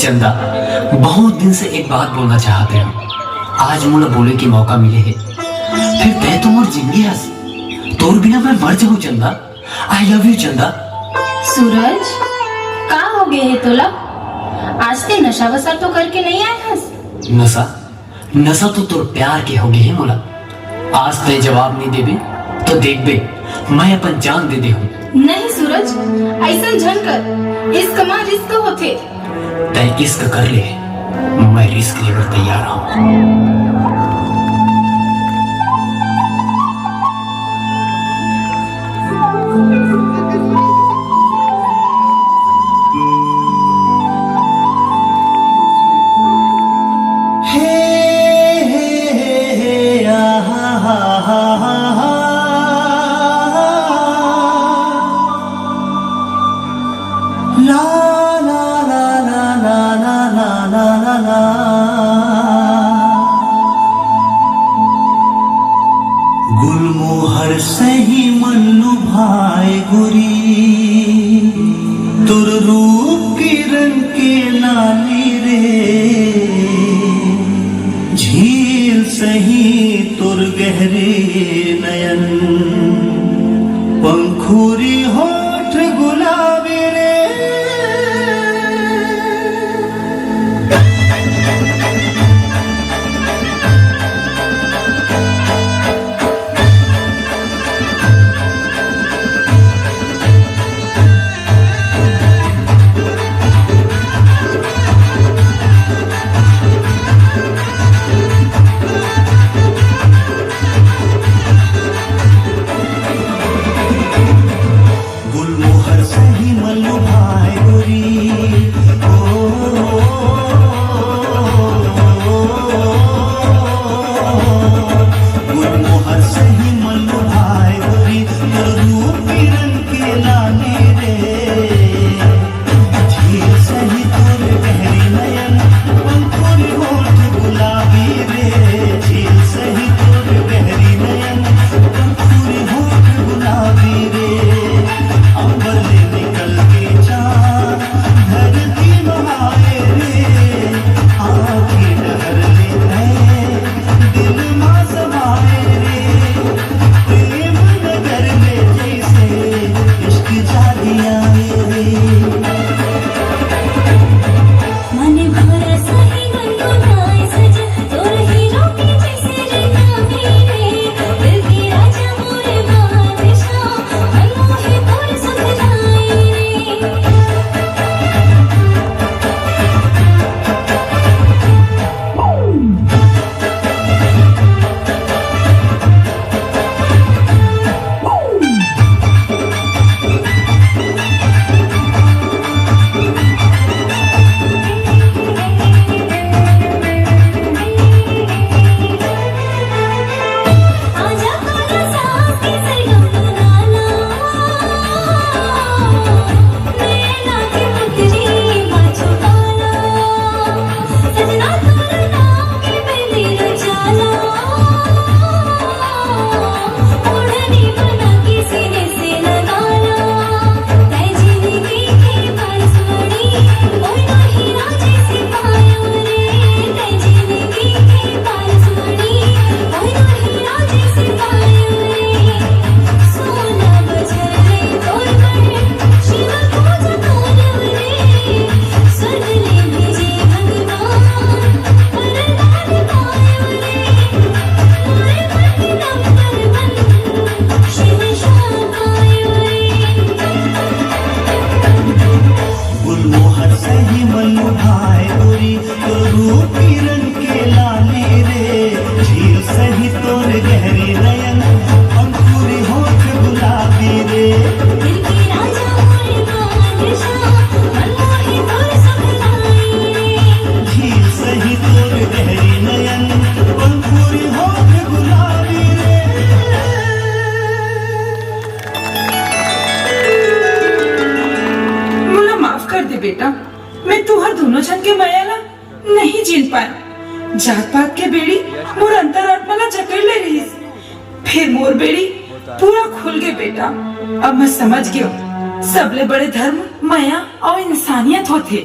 चंदा, बहुत दिन से एक बात बोलना चाहते हम। आज मुझे बोले की मौका मिले है, फिर तय तो मोर जिंदगी हस तोर बिना मैं मर जाऊं चंदा। आई लव यू चंदा। सूरज, का हो गए है तोला? आज ते नशा वसा तो करके नहीं आया हस? नशा नशा तो तोर प्यार के हो गए है मोला। आज तय जवाब नहीं देबे तो देख बे मैं अपन जान दे दे हूँ। नहीं सूरज, ऐसा झन कर, इश्क में रिस्क होते। तय इश्क कर ले, मैं रिस्क लेकर तैयार हूँ। गुलमोहर सही मन लुभाए गोरी, तुर रूप किरण के लाली रे। झील सही तुर गहरे नयन, पंखुरी होठ गुलाबी रे। नहीं जीन पाए। जात पात के बेड़ी मोर अंतरात्मा ला जकड़ ले रही। फिर मोर बेड़ी पूरा खुल गए बेटा। अब मैं समझ गयो सबले बड़े धर्म माया और इंसानियत होते।